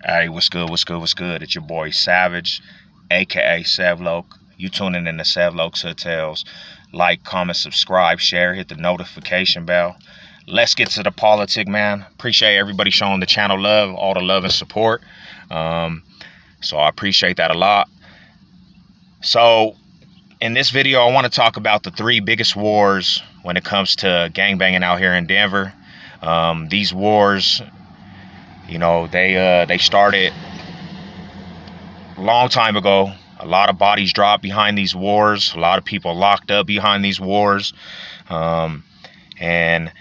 Hey, what's good, what's good, what's good? It's your boy Savage, aka Sevloke. You tuning in to Sevloke's Hotels. Like, comment, subscribe, share, hit the notification bell. Let's get to the politic, man. Appreciate everybody showing the channel love, all the love and support. So I appreciate that a lot. So in this video, I want to talk about the three biggest wars when it comes to gangbanging out here in Denver. These wars, you know, they started a long time ago. A lot of bodies dropped behind these wars. A lot of people locked up behind these wars. And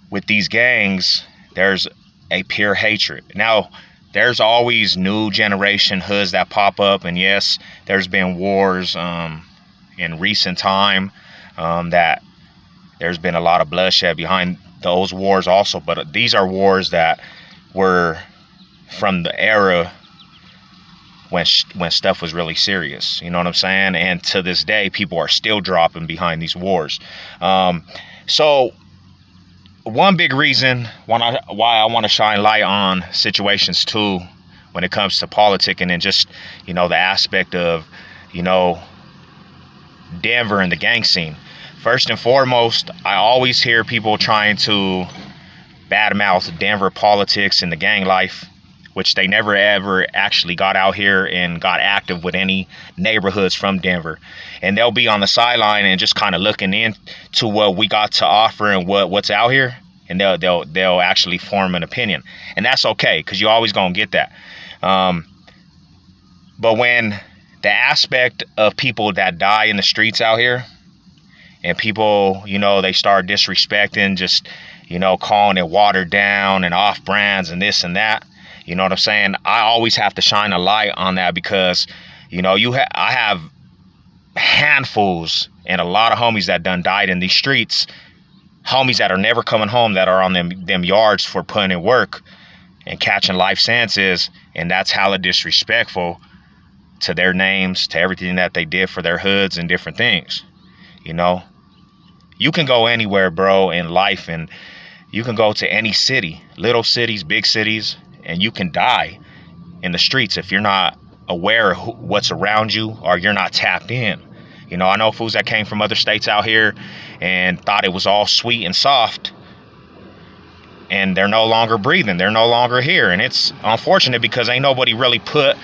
with these gangs, there's a pure hatred. Now, there's always new generation hoods that pop up. And yes, there's been wars in recent time that there's been a lot of bloodshed behind those wars also. But these are wars that were from the era when stuff was really serious. You know what I'm saying? And to this day, people are still dropping behind these wars. So one big reason why I want to shine light on situations too, when it comes to politicking and just, you know, the aspect of, you know, Denver and the gang scene. First and foremost, I always hear people trying to badmouth Denver politics and the gang life, which they never ever actually got out here and got active with any neighborhoods from Denver. And they'll be on the sideline and just kind of looking into what we got to offer and what's out here, and they'll actually form an opinion. And that's okay, because you're always gonna get that. But when the aspect of people that die in the streets out here, and people, you know, they start disrespecting, just, you know, calling it watered down and off brands and this and that. You know what I'm saying? I always have to shine a light on that because, you know, I have handfuls and a lot of homies that done died in these streets. Homies that are never coming home, that are on them yards for putting in work and catching life sentences. And that's hella disrespectful to their names, to everything that they did for their hoods and different things. You know, you can go anywhere, bro, in life, and you can go to any city, little cities, big cities, and you can die in the streets if you're not aware of what's around you or you're not tapped in. You know, I know fools that came from other states out here and thought it was all sweet and soft, and they're no longer breathing. They're no longer here. And it's unfortunate because ain't nobody really put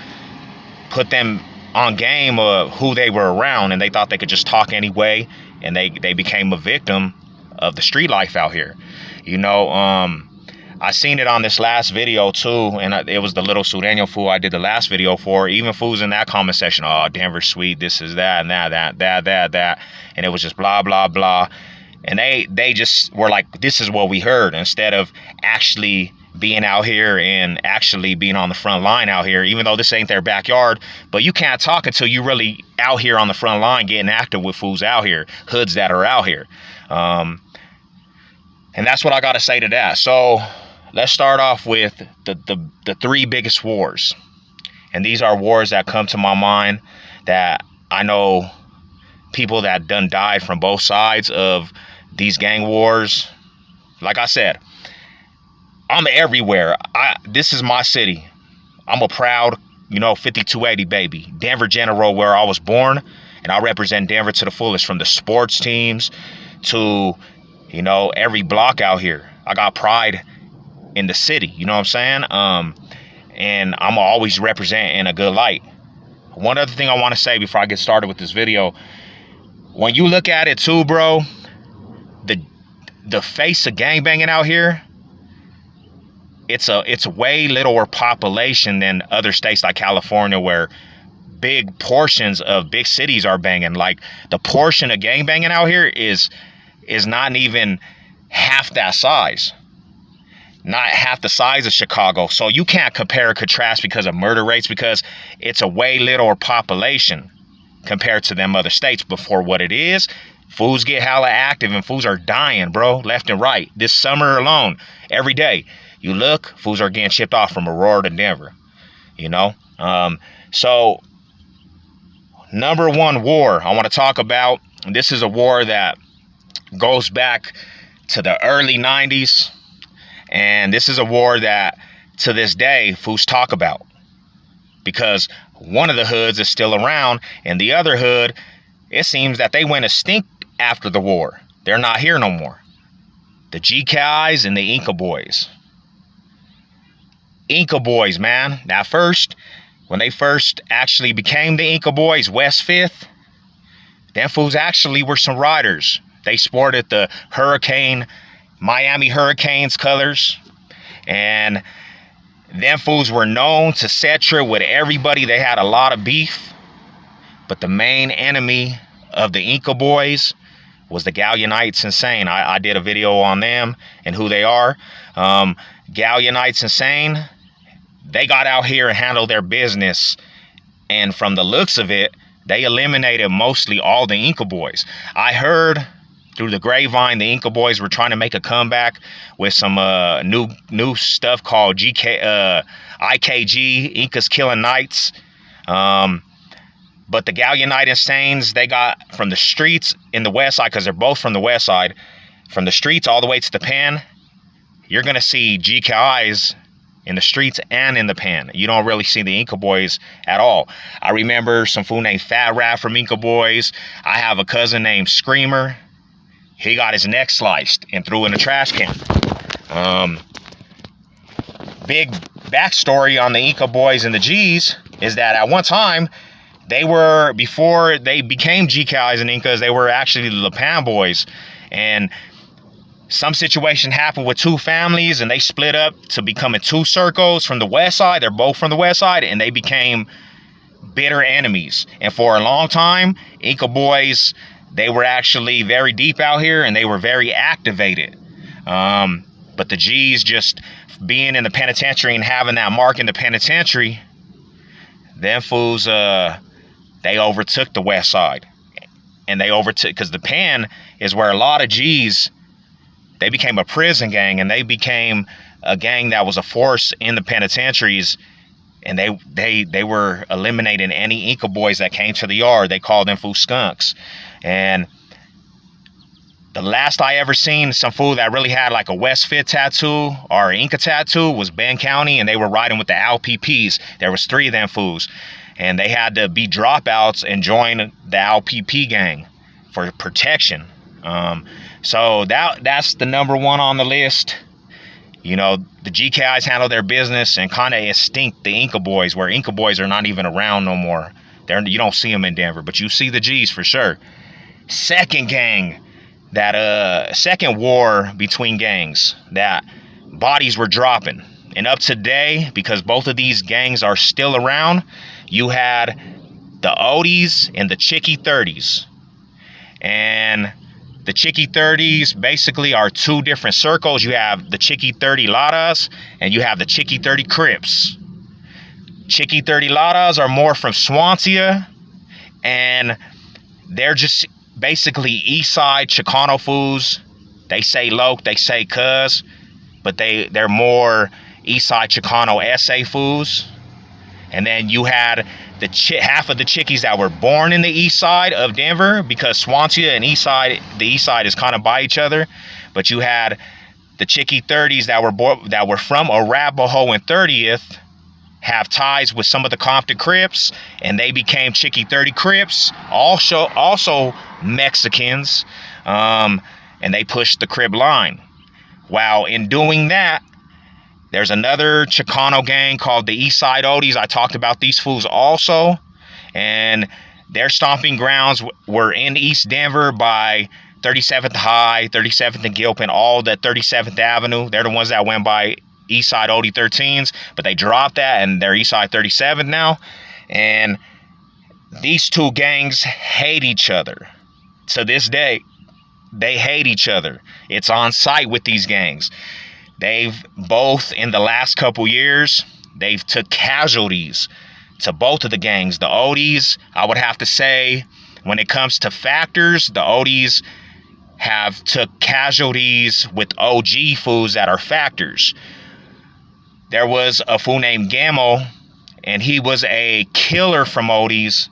them on game of who they were around, and they thought they could just talk anyway, and they became a victim of the street life out here. You know, I seen it on this last video too, and it was the little Sureño fool I did the last video for. Even fools in that comment section, oh, Denver's sweet, this is that and that, and it was just blah blah blah. And they just were like, this is what we heard, instead of actually being out here and actually being on the front line out here, even though this ain't their backyard. But you can't talk until you really out here on the front line getting active with fools out here, hoods that are out here. And that's what I got to say to that. So let's start off with the three biggest wars. And these are wars that come to my mind that I know people that done died from both sides of these gang wars. Like I said, I'm everywhere. This is my city. I'm a proud, you know, 5280 baby. Denver General, where I was born, and I represent Denver to the fullest, from the sports teams to, you know, every block out here. I got pride in the city, you know what I'm saying? And I'm always representing in a good light. One other thing I want to say before I get started with this video, when you look at it too, bro, the face of gangbanging out here, it's a way littler population than other states like California, where big portions of big cities are banging. Like, the portion of gangbanging out here is not even half that size. Not half the size of Chicago. So you can't compare or contrast because of murder rates, because it's a way littler population compared to them other states. But for what it is, fools get hella active and fools are dying, bro, left and right. This summer alone, every day you look, fools are getting shipped off from Aurora to Denver, you know? So number one war I want to talk about, this is a war that goes back to the early 90s. And this is a war that to this day, fools talk about. Because one of the hoods is still around, and the other hood, it seems that they went extinct after the war. They're not here no more. The GKIs and the Inca boys. Inca boys, man. Now first, when they first actually became the Inca boys, West 5th, them fools actually were some riders. They sported the Miami Hurricanes colors. And them fools were known to Cetra with everybody. They had a lot of beef. But the main enemy of the Inca boys was the Galleonites Insane. I did a video on them and who they are. Galleonites Insane, they got out here and handled their business. And from the looks of it, they eliminated mostly all the Inca boys. I heard through the grapevine the Inca boys were trying to make a comeback with some new stuff called IKG, Incas Killing Knights. But the Galleonite Insanes, they got from the streets in the west side, because they're both from the west side, from the streets all the way to the pen, you're going to see GKIs in the streets and in the pen. You don't really see the Inca boys at all. I remember some fool named Fat Rat from Inca boys. I have a cousin named Screamer. He got his neck sliced and threw in the trash can. Big backstory on the Inca boys and the G's is that at one time, they were, before they became GKIs and Incas, they were actually the Lapan boys. And some situation happened with two families and they split up to becoming two circles from the west side. They're both from the west side, and they became bitter enemies. And for a long time, Inca boys, they were actually very deep out here and they were very activated. But the G's, just being in the penitentiary and having that mark in the penitentiary, them fools, they overtook the west side. And they overtook, because the pen is where a lot of G's, they became a prison gang, and they became a gang that was a force in the penitentiaries. And they were eliminating any Inca boys that came to the yard. They called them fool skunks. And the last I ever seen some fool that really had like a West 5th tattoo or an Inca tattoo was Ben County, and they were riding with the LPPs. There was 3 of them fools, and they had to be dropouts and join the LPP gang for protection. So that's the number one on the list. You know, the GKIs handle their business and kind of extinct the Inca boys, where Inca boys are not even around no more. You don't see them in Denver, but you see the G's for sure. Second gang, second war between gangs that bodies were dropping. And up to today, because both of these gangs are still around, you had the Oldies and the Chicky 30s. And the Chicky 30s basically are 2 different circles. You have the Chicky 30 Ladas and you have the Chicky 30 Crips. Chicky 30 Ladas are more from Swansea, and they're just basically east side Chicano fools. They say loc, they say cuz, but they're more east side Chicano SA fools. And then you had half of the Chickies that were born in the east side of Denver, because Swansea and the east side is kind of by each other. But you had the Chicky 30s that were from Arapahoe and 30th, have ties with some of the Compton Crips, and they became Chicky 30 Crips, also Mexicans, and they pushed the Crip line. While in doing that, there's another Chicano gang called the East Side Oldies. I talked about these fools also, and their stomping grounds were in East Denver by 37th High, 37th and Gilpin, all that 37th Avenue. They're the ones that went by East Side Oldie 13s, but they dropped that and they're East Side 37th now. And these 2 gangs hate each other. To this day, they hate each other. It's on site with these gangs. They've both, in the last couple years, they've took casualties to both of the gangs. The Oldies, I would have to say, when it comes to factors, the Oldies have took casualties with OG fools that are factors. There was a fool named Gammo, and he was a killer from Oldies,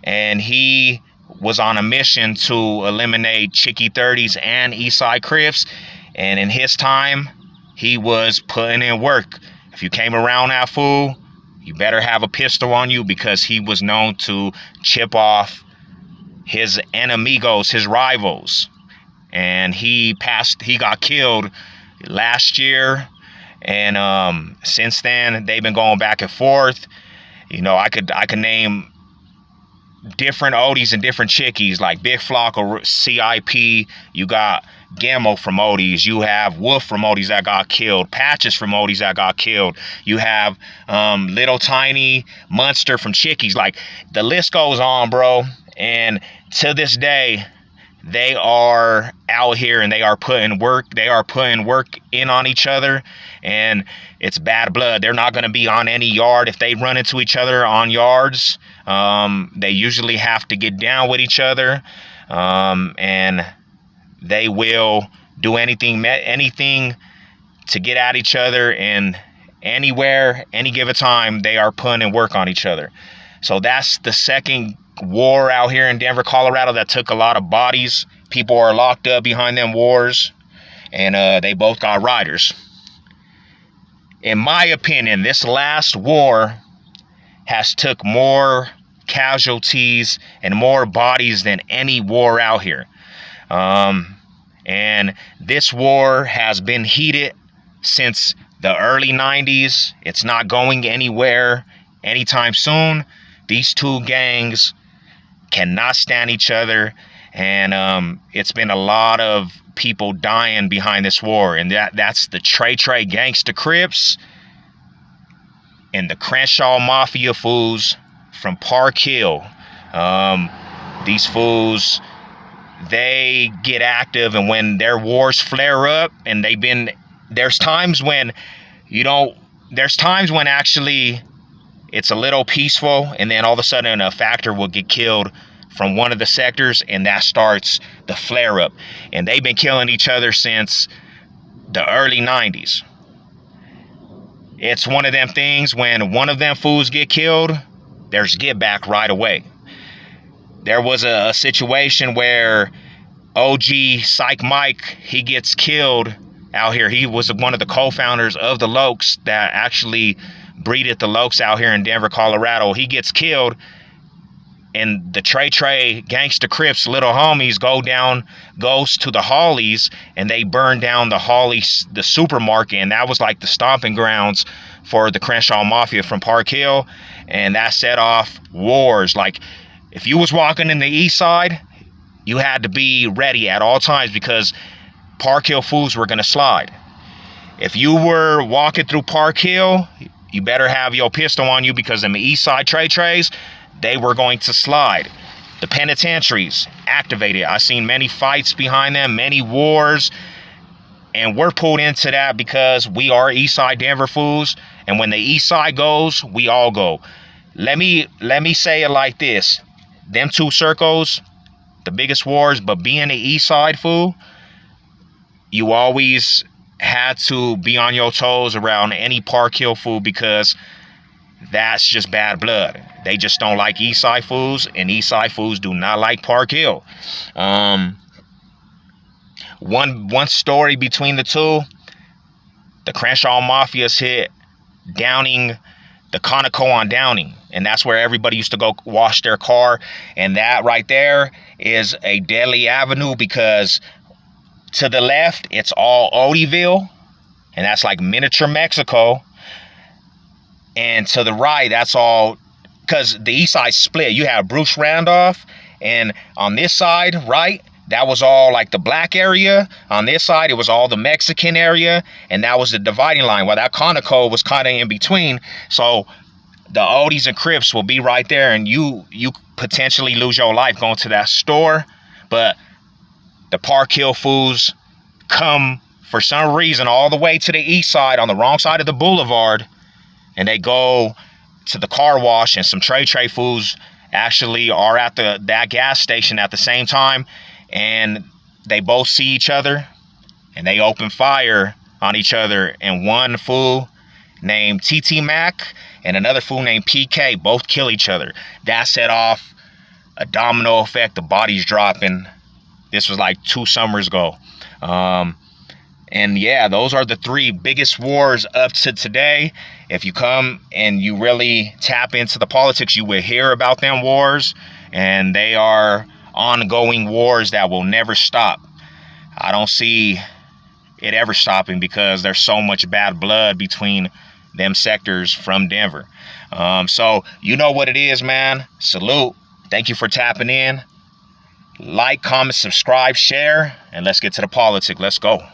and he was on a mission to eliminate Chicky 30s and Eastside Crips, and in his time, he was putting in work. If you came around that fool, you better have a pistol on you, because he was known to chip off his enemigos, his rivals. And he got killed last year. And since then, they've been going back and forth. You know, I could name different Oldies and different Chickies, like Big Flock or CIP. You got Gammo from Oldies. You have Wolf from Oldies that got killed. Patches from Oldies that got killed. You have Little Tiny Monster from Chickies. Like, the list goes on, bro. And to this day, they are out here and they are putting work. They are putting work in on each other, and it's bad blood. They're not going to be on any yard. If they run into each other on yards, they usually have to get down with each other, and they will do anything to get at each other. And anywhere, any given time, they are putting in work on each other. So that's the second war out here in Denver, Colorado, that took a lot of bodies. People are locked up behind them wars, and they both got riders. In my opinion, this last war has took more casualties and more bodies than any war out here. And this war has been heated since the early 90s. It's not going anywhere anytime soon. These two gangs cannot stand each other, and it's been a lot of people dying behind this war, and that's the Trey Gangster Crips and the Crenshaw Mafia fools from Park Hill. These fools, they get active, and when their wars flare up, and there's times when actually it's a little peaceful, and then all of a sudden a factor will get killed from one of the sectors, and that starts the flare up. And they've been killing each other since the early 90s. It's one of them things, when one of them fools get killed, there's get back right away. There was a situation where OG Psych Mike, he gets killed out here. He was one of the co-founders of the Lokes that actually breeded the Lokes out here in Denver, Colorado. He gets killed, and the Trey Gangster Crips, little homies, goes to the Oldies, and they burn down the Oldies, the supermarket, and that was like the stomping grounds for the Crenshaw Mafia from Park Hill, and that set off wars. Like, if you was walking in the east side, you had to be ready at all times, because Park Hill fools were going to slide. If you were walking through Park Hill, you better have your pistol on you, because in the east side Treys, they were going to slide. The penitentiaries activated. I've seen many fights behind them, many wars, and we're pulled into that because we are east side Denver fools, and when the east side goes, we all go. Let me say it like this. Them two circles, the biggest wars, but being the east side fool, you always had to be on your toes around any Park Hill fool, because that's just bad blood. They just don't like east side fools, and east side fools do not like Park Hill. One story between the two, the Crenshaw Mafias hit Downing, the Conoco on Downing, and that's where everybody used to go wash their car. And that right there is a deadly avenue, because to the left, it's all Odiville, and that's like miniature Mexico. And to the right, that's all, because the east side split. You have Bruce Randolph, and on this side, right, that was all like the black area. On this side, it was all the Mexican area, and that was the dividing line. Well, that Conoco was kind of in between. So the Oldies and Crips will be right there, and you potentially lose your life going to that store. But the Park Hill fools come, for some reason, all the way to the east side on the wrong side of the boulevard, and they go to the car wash, and some Trey fools actually are at that gas station at the same time, and they both see each other, and they open fire on each other. And one fool named TT Mac and another fool named PK both kill each other. That set off a domino effect, the bodies dropping. This was like 2 summers ago. And yeah, those are the three biggest wars up to today. If you come and you really tap into the politics, you will hear about them wars, and they are ongoing wars that will never stop. I don't see it ever stopping because there's so much bad blood between them sectors from Denver. So you know what it is, man. Salute. Thank you for tapping in. Like, comment, subscribe, share, and let's get to the politics. Let's go.